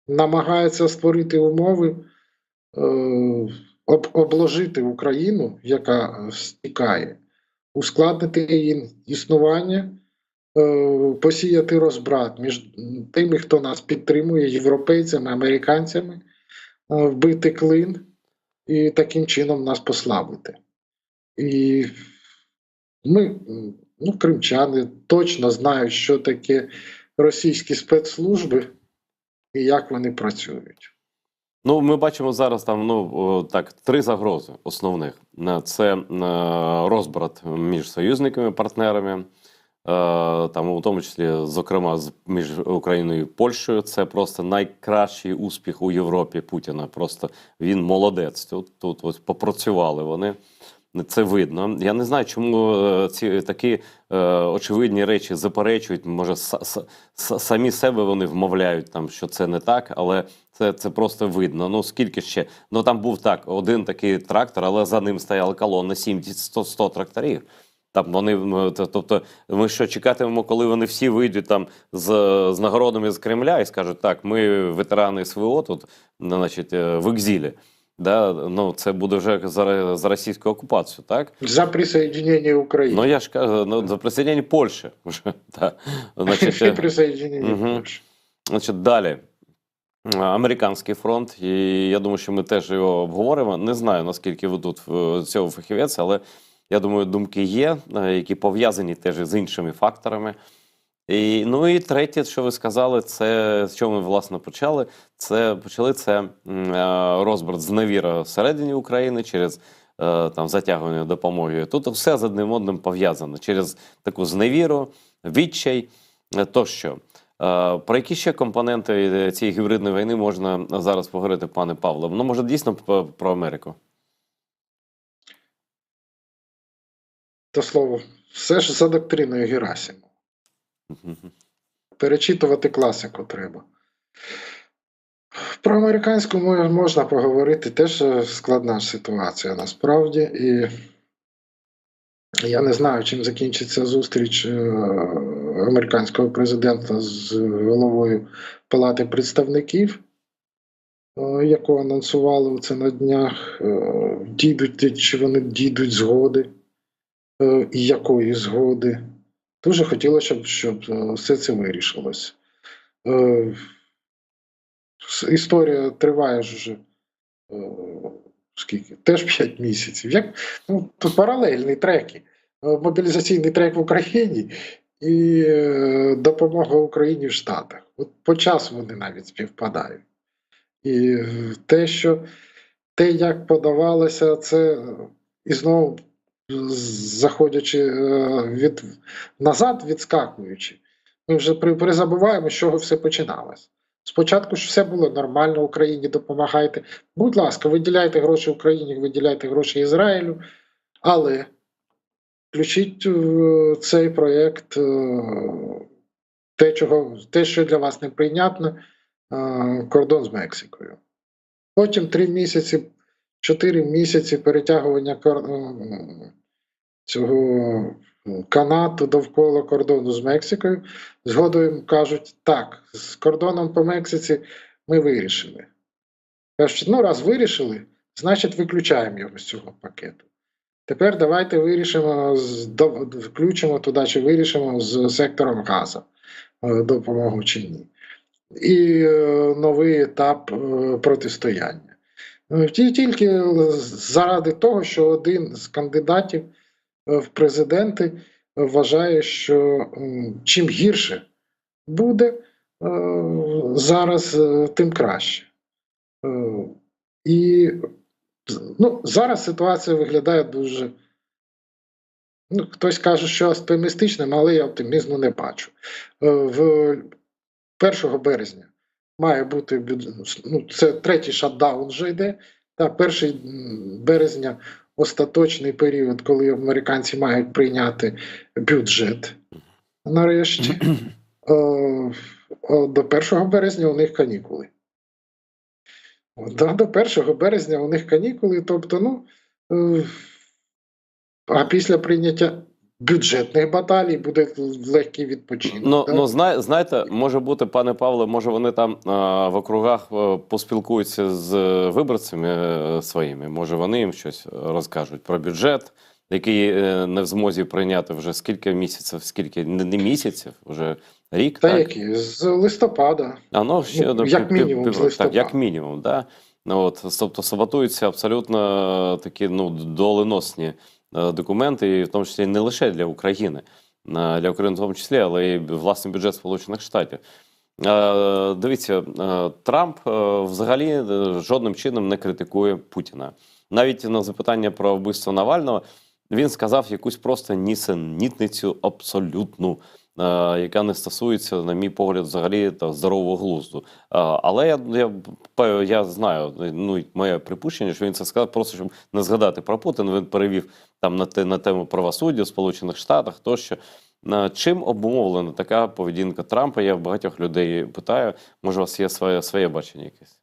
намагається створити умови, обложити Україну, яка стікає, ускладнити її існування, посіяти розбрат між тими, хто нас підтримує, європейцями, американцями, вбити клин і таким чином нас послабити. І ми, кримчани, точно знають, що таке російські спецслужби і як вони працюють. Ну, ми бачимо зараз там, три загрози основних. Це розбрат між союзниками, партнерами, там, у тому числі, зокрема, між Україною і Польщею. Це просто найкращий успіх у Європі Путіна. Просто він молодець. Тут ось попрацювали вони. Це видно. Я не знаю, чому ці такі очевидні речі заперечують. Може, самі себе вони вмовляють, там, що це не так, але це просто видно. Ну, скільки ще? Ну, там був один такий трактор, але за ним стояла колона 100 тракторів. Там вони, тобто, ми що, чекатимемо, коли вони всі вийдуть там з нагородами з Кремля і скажуть: так, ми ветерани СВО тут, значить, в екзилі. Да, ну, це буде вже за російську окупацію, так? За присоединення України. Ну, я ж кажу, за присоединення Польщі. Да. Значить, присоединення Польщі. Значить, далі. Американський фронт, і я думаю, що ми теж його обговоримо. Не знаю, наскільки ви тут цього фахівець, але я думаю, думки є, які пов'язані теж з іншими факторами. Ну і третє, що ви сказали, це з чого ми, власне, почали. Це розбрат зневіра всередині України через там затягування допомоги. Тут все з одним одним пов'язано. Через таку зневіру, відчай тощо. Про які ще компоненти цієї гібридної війни можна зараз поговорити, пане Павло? Ну, може, дійсно про Америку? До слова, все ж за доктриною Герасимова. Перечитувати класику треба. Про американську можна поговорити, теж складна ситуація насправді. І я не знаю, чим закінчиться зустріч американського президента з головою Палати представників, яку анонсували це на днях. Чи вони дійдуть згоди, і якої згоди. Дуже хотілося, щоб все це вирішилось. Історія триває ж вже скільки? Теж 5 місяців. Тут паралельні треки. Мобілізаційний трек в Україні і допомога Україні в Штатах. От по часу вони навіть співпадають. І те, як подавалося, це і знову заходячи назад, відскакуючи, ми вже призабуваємо, з чого все починалось. Спочатку ж все було нормально, Україні допомагайте. Будь ласка, виділяйте гроші Україні, виділяйте гроші Ізраїлю, але включіть в цей проєкт те, що для вас неприйнятно, кордон з Мексикою. Потім 3 місяці, 4 місяці перетягування цього канату довкола кордону з Мексикою. Згодом кажуть, так, з кордоном по Мексиці ми вирішили. Кажуть, ну раз вирішили, значить виключаємо його з цього пакету. Тепер давайте вирішимо, включимо туди, чи вирішимо з сектором газу допомогу чи ні. І новий етап протистояння. Тільки заради того, що один з кандидатів в президенти вважає, що чим гірше буде зараз, тим краще. І зараз ситуація виглядає дуже, хтось каже, що оптимістичним, але я оптимізму не бачу. 1 березня має бути, це третій шатдаун вже йде, 1 березня остаточний період, коли американці мають прийняти бюджет нарешті. До 1 березня у них канікули. До 1 березня у них канікули, тобто, а після прийняття бюджетних баталій буде легкий відпочинок. Знаєте, може бути, пане Павле, може вони там в округах поспілкуються з виборцями своїми, може вони їм щось розкажуть про бюджет, який не в змозі прийняти вже скільки місяців, не місяців, вже рік. Та які? З листопада. Як мінімум, з листопада. Так, як мінімум, да. Тобто саботуються абсолютно такі доленосні документи, і в тому числі не лише для України, в тому числі, але й власний бюджет Сполучених Штатів. Дивіться, Трамп взагалі жодним чином не критикує Путіна. Навіть на запитання про вбивство Навального він сказав якусь просто нісенітницю абсолютну, яка не стосується, на мій погляд, взагалі здорового глузду. Але я знаю, моє припущення, що він це сказав просто, щоб не згадати про Путіна. Він перевів там на тему правосуддя в Сполучених Штатах тощо. Чим обумовлена така поведінка Трампа? Я в багатьох людей питаю, може у вас є своє бачення якесь?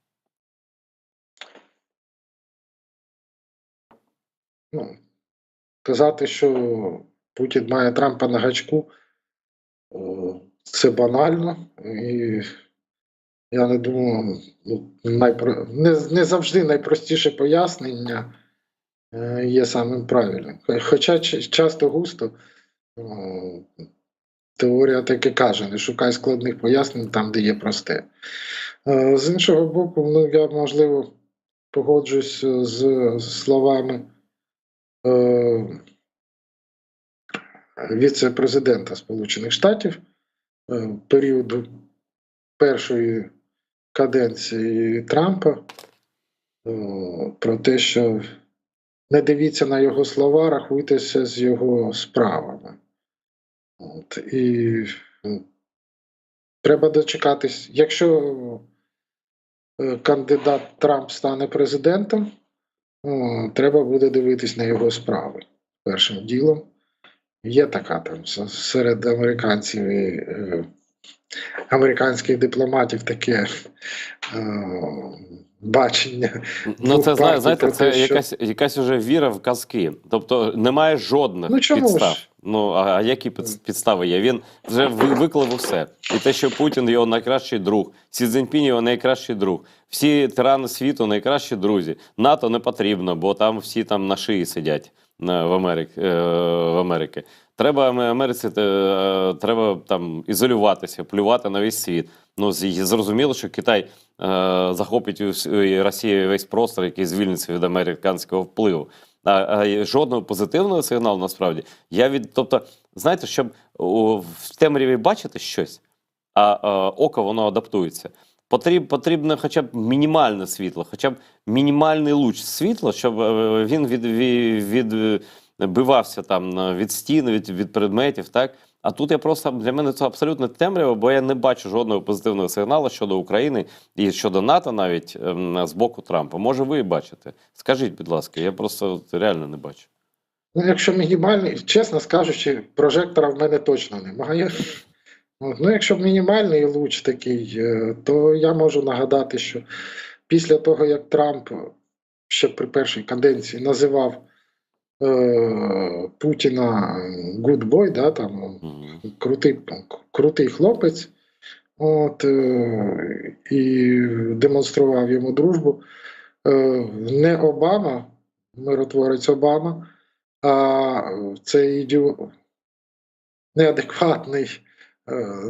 Казати, що Путін має Трампа на гачку, це банально, і я не думаю, не завжди найпростіше пояснення є самим правильним. Хоча часто густо теорія таки каже, не шукай складних пояснень там, де є просте. З іншого боку, я, можливо, погоджусь з словами віце-президента Сполучених Штатів періоду першої каденції Трампа про те, що не дивіться на його слова, рахуйтеся з його справами. І треба дочекатись. Якщо кандидат Трамп стане президентом, треба буде дивитись на його справи першим ділом. Є така там серед американців і американських дипломатів таке бачення. Це, знаєте, це якась уже віра в казки. Тобто немає жодних підстав. А які підстави є? Він вже виклав усе. І те, що Путін його найкращий друг, Сі Цзіньпінь його найкращий друг, всі тирани світу найкращі друзі. НАТО не потрібно, бо там всі там на шиї сидять в Америці. Америці треба там ізолюватися, плювати на весь світ. Зрозуміло, що Китай захопить Росію весь простор, який звільниться від американського впливу. Жодного позитивного сигналу насправді. Тобто, знаєте, щоб в темряві бачити щось, а око воно адаптується. Потрібно хоча б мінімальне світло, хоча б мінімальний луч світла, щоб він відбивався там від стін, від предметів, так? А тут для мене це абсолютно темрява, бо я не бачу жодного позитивного сигналу щодо України і щодо НАТО навіть з боку Трампа. Може ви бачите? Скажіть, будь ласка, я просто реально не бачу. Якщо мінімальний, чесно скажучи, прожектора в мене точно немає. Ну, якщо мінімальний луч такий, то я можу нагадати, що після того, як Трамп ще при першій каденції називав Путіна good boy, да, там, Мгм. крутий хлопець, і демонстрував йому дружбу, не Обама, миротворець Обама, а цей неадекватний,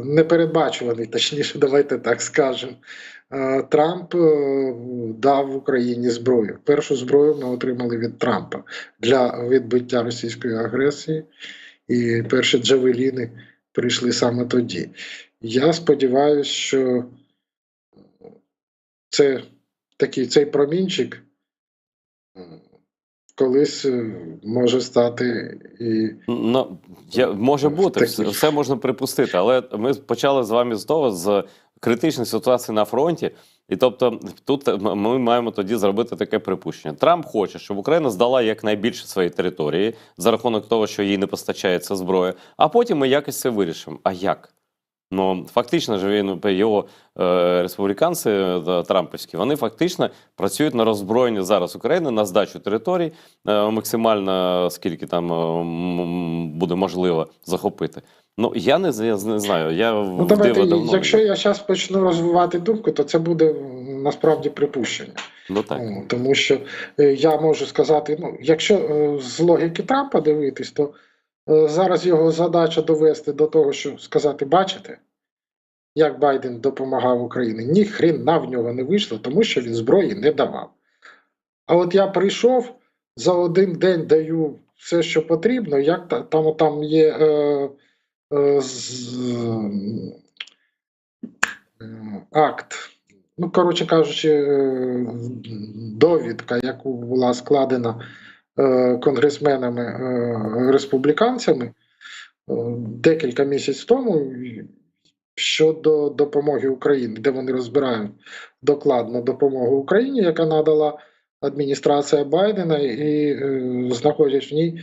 непередбачуваний, точніше, давайте так скажемо. Трамп дав Україні зброю. Першу зброю ми отримали від Трампа для відбиття російської агресії, і перші джавеліни прийшли саме тоді. Я сподіваюся, що цей промінчик колись може стати і Ну, може бути, такий. все можна припустити, але ми почали з вами з того, з критичної ситуації на фронті. І тобто тут ми маємо тоді зробити таке припущення. Трамп хоче, щоб Україна здала якнайбільше своєї території за рахунок того, що їй не постачається зброя, а потім ми якось це вирішимо. А як? Ну, фактично ж його республіканці трампівські, вони фактично працюють на роззброєння зараз України, на здачу територій, максимально скільки там буде можливо захопити. Ну, я не знаю, я Ну, в давайте, диво давно. якщо я зараз почну розвивати думку, то це буде насправді припущення. Ну так. Тому що я можу сказати, якщо з логіки Трампа дивитись, то зараз його задача довести до того, що сказати, бачите, як Байден допомагав Україні. Ні хрена в нього не вийшло, тому що він зброї не давав. А от я прийшов, за один день даю все, що потрібно, як там є акт, ну, коротше кажучи, довідка, яку була складена конгресменами-республіканцями декілька місяців тому щодо допомоги Україні, де вони розбирають докладно допомогу Україні, яка надала адміністрація Байдена, і знаходять в ній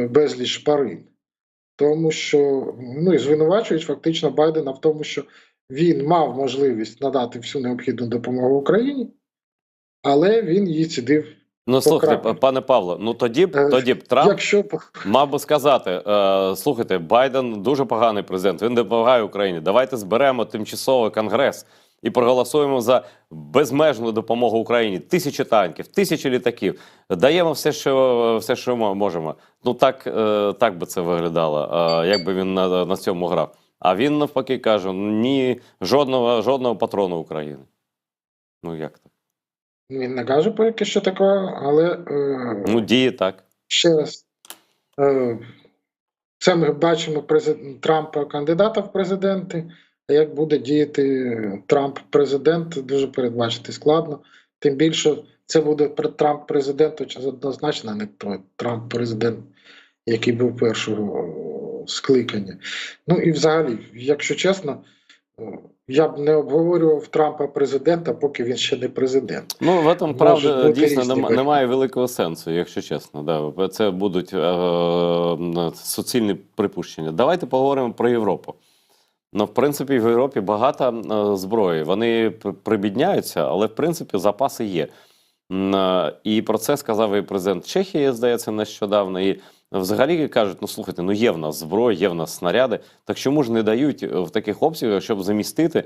безліч шпарин. Тому що, і звинувачують фактично Байдена в тому, що він мав можливість надати всю необхідну допомогу Україні, але він її цідив. Ну, слухайте, пане Павло, ну тоді б Трамп мав би сказати, слухайте, Байден дуже поганий президент, він допомагає Україні, давайте зберемо тимчасовий конгрес і проголосуємо за безмежну допомогу Україні. 1000 танків, 1000 літаків, даємо все, що можемо. Ну так би це виглядало, якби він на цьому грав. А він навпаки каже, ні, жодного патрону України. Ну як так? Він не каже поки що такого, але діє так. Ще раз, це ми бачимо Трампа кандидата в президенти, а як буде діяти Трамп-президент, дуже передбачити складно. Тим більше це буде Трамп-президент, однозначно не той Трамп-президент, який був першого скликання. Ну і взагалі, якщо чесно, я б не обговорював Трампа президента, поки він ще не президент. Ну, в цьому, правда, дійсно немає великого сенсу, якщо чесно. Да. Це будуть суцільні припущення. Давайте поговоримо про Європу. Ну, в принципі, в Європі багато зброї. Вони прибідняються, але, в принципі, запаси є. І про це сказав і президент Чехії, здається, нещодавно. І взагалі кажуть, ну слухайте, ну є в нас зброя, є в нас снаряди, так чому ж не дають в таких обсягах, щоб замістити?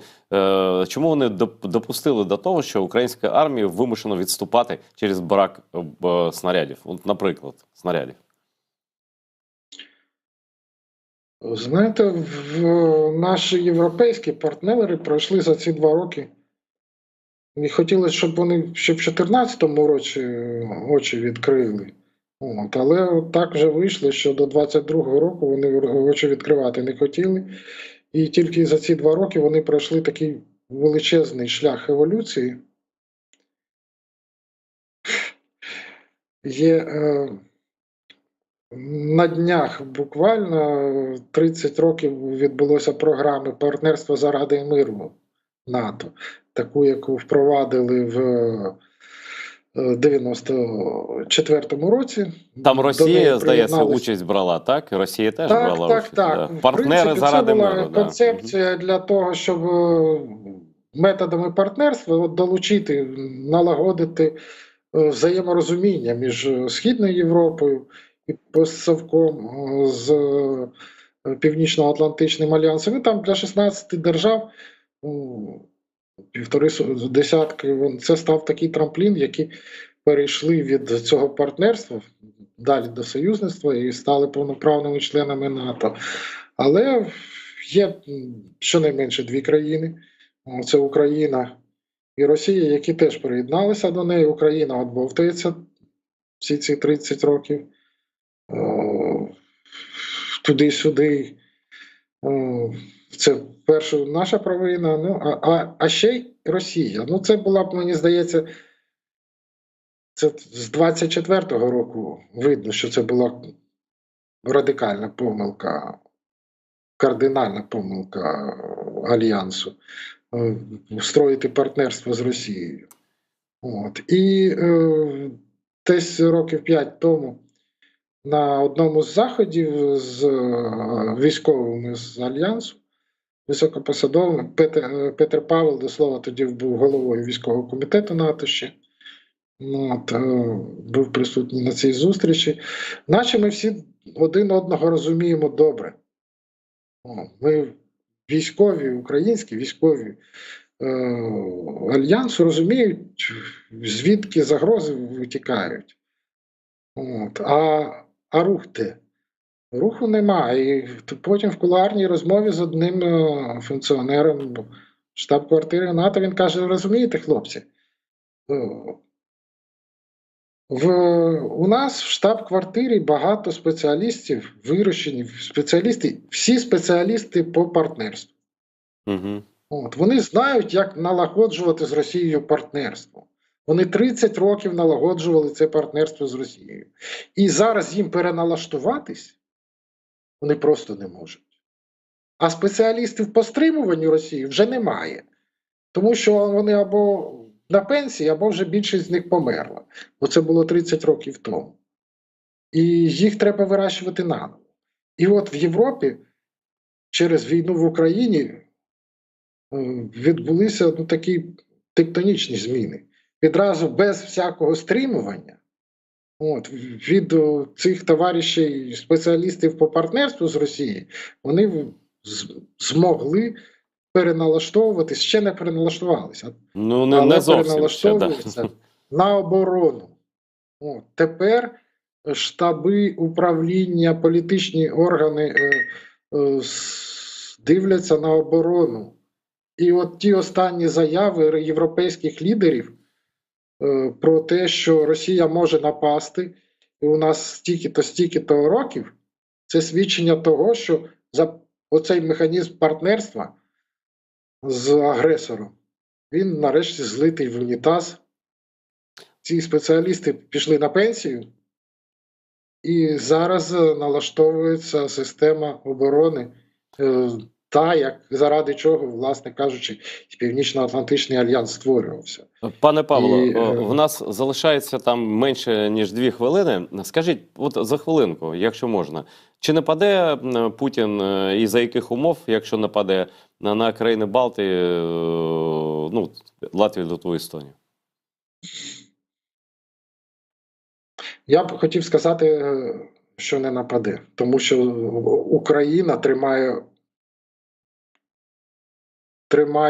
Чому вони допустили до того, що українська армія вимушена відступати через брак снарядів? От, наприклад, снарядів. Знаєте, наші європейські партнери пройшли за ці 2 роки. І хотілося, щоб вони ще в 2014 році очі відкрили. Але так вже вийшло, що до 2022 року вони очі відкривати не хотіли. І тільки за ці 2 роки вони пройшли такий величезний шлях еволюції. Є на днях буквально 30 років відбулося програми партнерства заради миру НАТО, таку, яку впровадили в 94-му році. Там До Росія, неї здається, приєдналися- участь брала, так? Росія теж Так, брала так, участь. так. Да. В Партнери принципі, заради це була миру. Да. концепція для того, щоб методами партнерства долучити, налагодити взаєморозуміння між Східною Європою і постсовком з Північно-Атлантичним альянсом. І там для 16 держав, півтори десятки, це став такий трамплін, які перейшли від цього партнерства далі до союзництва і стали повноправними членами НАТО. Але є щонайменше дві країни: це Україна і Росія, які теж приєдналися до неї. Україна отбовтається всі ці 30 років туди-сюди. Це перша наша провина. А ще й Росія. Це була б, мені здається, це з 24-го року видно, що це була радикальна помилка, кардинальна помилка Альянсу строїти партнерство з Росією. І десь років 5 тому на одному з заходів з військовими з Альянсу, високопосадовими, Петр Павел, до слова, тоді був головою військового комітету НАТО ще, був присутній на цій зустрічі. Наче ми всі один одного розуміємо добре. Ми військові, українські військові Альянсу розуміють, звідки загрози витікають. А рух де? Руху немає. І потім в кулуарній розмові з одним функціонером штаб-квартири НАТО він каже: розумієте, хлопці, у нас в штаб-квартирі багато спеціалістів, вирощені спеціалісти, всі спеціалісти по партнерству. Угу. Вони знають, як налагоджувати з Росією партнерство. Вони 30 років налагоджували це партнерство з Росією. І зараз їм переналаштуватись вони просто не можуть. А спеціалістів по стримуванню Росії вже немає. Тому що вони або на пенсії, або вже більшість з них померла. Бо це було 30 років тому. І їх треба вирощувати наново. І от в Європі через війну в Україні відбулися такі тектонічні зміни. Відразу без всякого стримування від цих товаришів, спеціалістів по партнерству з Росії, вони змогли переналаштовуватися, ще не переналаштувалися, не зовсім переналаштовуються на оборону. Тепер штаби управління, політичні органи дивляться на оборону. І от ті останні заяви європейських лідерів про те, що Росія може напасти, і у нас стільки-то років, це свідчення того, що за оцей механізм партнерства з агресором, він нарешті злитий в унітаз. Ці спеціалісти пішли на пенсію, і зараз налаштовується система оборони, заради чого, власне кажучи, Північно-Атлантичний альянс створювався. Пане Павло, в нас залишається там менше, ніж 2 хвилини. Скажіть, от за хвилинку, якщо можна, чи нападе Путін і за яких умов, якщо нападе на країни Балти, Латвію, Литву, Естонію? Я б хотів сказати, що не нападе, тому що Україна тримає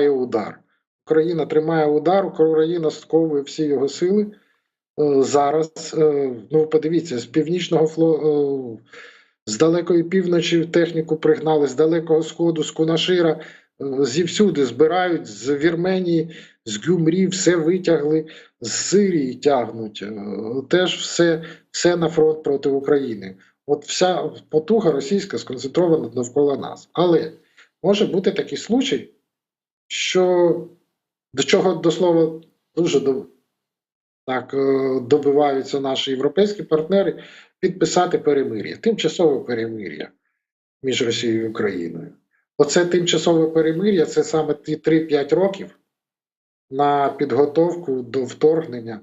удар. Україна тримає удар, Україна сковує всі його сили. Зараз, подивіться, з північного флоту, з далекої півночі техніку пригнали, з далекого сходу, з Кунашира, зівсюди збирають, з Вірменії, з Гюмрі, все витягли, з Сирії тягнуть. Теж все на фронт проти України. От вся потуга російська сконцентрована довкола нас. Але може бути такий случай, що до чого, до слова, дуже добиваються наші європейські партнери, підписати перемир'я, тимчасове перемир'я між Росією і Україною. Оце тимчасове перемир'я, це саме ті 3-5 років на підготовку до вторгнення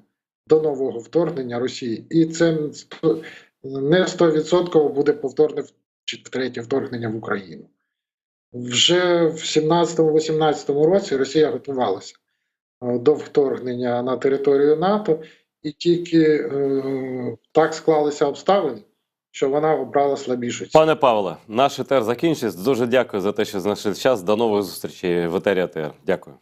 до нового вторгнення Росії. І це не 100% буде повторне третє вторгнення в Україну. Вже в 17-18 році Росія готувалася до вторгнення на територію НАТО, і тільки так склалися обставини, що вона обрала слабішу ціну. Пане Павле, наш етер закінчиться. Дуже дякую за те, що знайшли час. До нових зустрічей в етері АТР. Дякую.